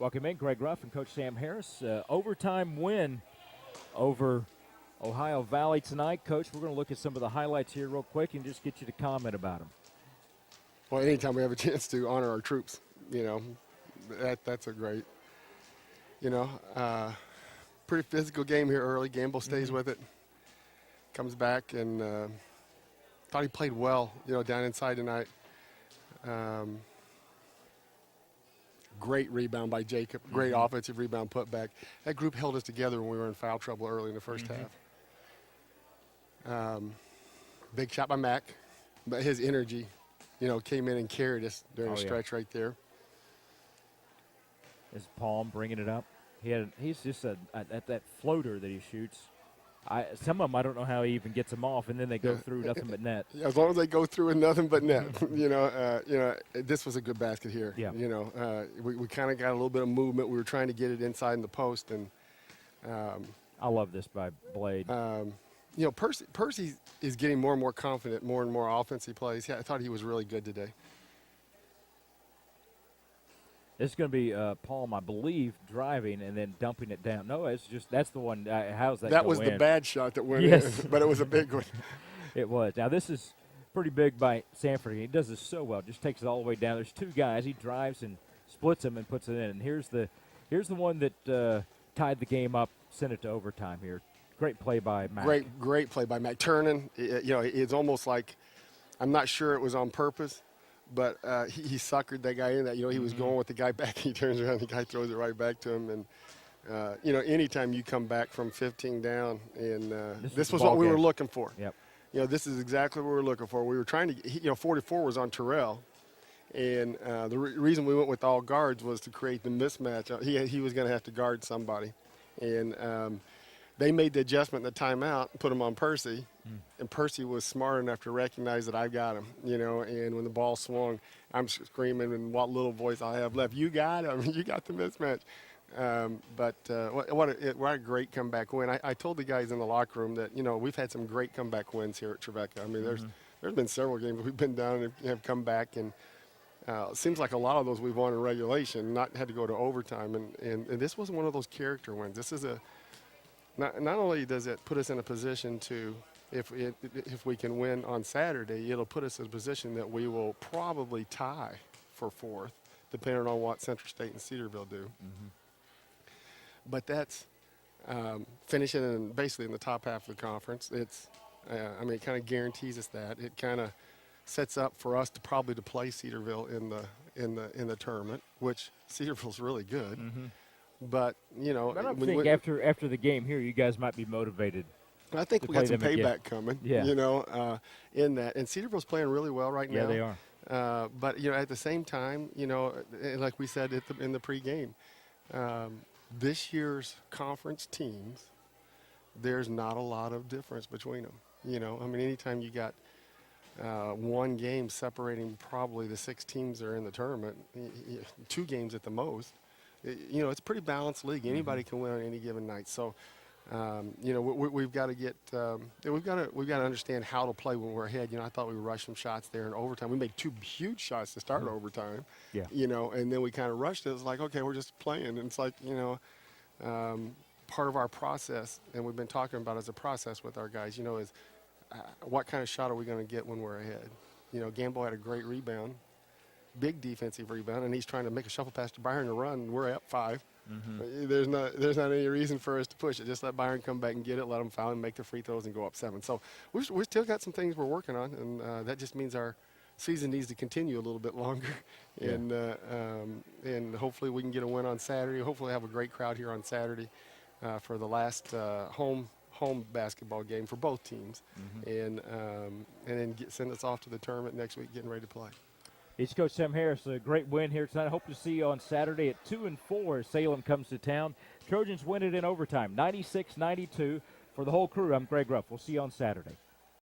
Welcome in, Greg Ruff and Coach Sam Harris. Overtime win over Ohio Valley tonight. Coach, we're going to look at some of the highlights here real quick and just get you to comment about them. Well, anytime we have a chance to honor our troops, that's a great, pretty physical game here early. Gamble stays with it, comes back, and thought he played well, down inside tonight. Great rebound by Jacob. Great offensive rebound putback. That group held us together when we were in foul trouble early in the first half. Big shot by Mac, but his energy, came in and carried us during the stretch right there. His palm bringing it up. He's just at that floater that he shoots. Some of them, I don't know how he even gets them off, and then they go through nothing but net. As long as they go through and nothing but net, this was a good basket here. Yeah. We kind of got a little bit of movement. We were trying to get it inside in the post, and I love this by Blade. Percy is getting more and more confident, more and more offense he plays. I thought he was really good today. This is going to be Palm, I believe, driving and then dumping it down. No, that's the one. How's that? That was in? the bad shot that went yes. in, but it was a big one. It was. Now this is pretty big by Sanford. He does this so well. Just takes it all the way down. There's two guys. He drives and splits them and puts it in. And here's the one that tied the game up, sent it to overtime here. Great play by Mac. Great play by Mac. Turning, it's almost like, I'm not sure it was on purpose, but he suckered that guy in that. He was going with the guy back. He turns around, the guy throws it right back to him. And, anytime you come back from 15 down, and this was what we were looking for. Yep. This is exactly what we were looking for. We were trying to, 44 was on Terrell. And the reason we went with all guards was to create the mismatch. He was going to have to guard somebody. And they made the adjustment in the timeout and put him on Percy. And Percy was smart enough to recognize that I got him, and when the ball swung, I'm screaming in what little voice I have left, you got him, you got the mismatch. What a great comeback win. I told the guys in the locker room that, we've had some great comeback wins here at Trevecca. I mean, there's been several games we've been down and have come back, and it seems like a lot of those we've won in regulation, not had to go to overtime. And this was one of those character wins. This is not only does it put us in a position to, if we can win on Saturday, it'll put us in a position that we will probably tie for fourth, depending on what Central State and Cedarville do. But that's finishing basically in the top half of the conference. It's, it kind of guarantees us that. It kind of sets up for us to probably play Cedarville in the tournament, which Cedarville's really good. But I don't think after the game here, you guys might be motivated. I think we got some payback coming. Yeah. In that, and Cedarville's playing really well right now. Yeah, they are. But at the same time, like we said in the pregame, this year's conference teams, there's not a lot of difference between them. Anytime you got one game separating probably the 6 teams that are in the tournament, 2 games at the most. It's a pretty balanced league. Anybody can win on any given night. So, we've got to get we've got to understand how to play when we're ahead. I thought we rushed some shots there in overtime. We made 2 huge shots to start overtime. Yeah. And then we kind of rushed it. It's like, okay, we're just playing. And it's like, part of our process, and we've been talking about as a process with our guys, is what kind of shot are we going to get when we're ahead? Gamble had a great rebound. Big defensive rebound, and he's trying to make a shuffle pass to Byron to run. We're up 5. There's not any reason for us to push it. Just let Byron come back and get it, let him foul and make the free throws and go up 7. So we still got some things we're working on, and that just means our season needs to continue a little bit longer. Yeah. And hopefully we can get a win on Saturday. Hopefully have a great crowd here on Saturday for the last home basketball game for both teams, and then send us off to the tournament next week, getting ready to play. It's Coach Sam Harris. A great win here tonight. I hope to see you on Saturday at 2-4 as Salem comes to town. Trojans win it in overtime, 96-92. For the whole crew, I'm Greg Ruff. We'll see you on Saturday.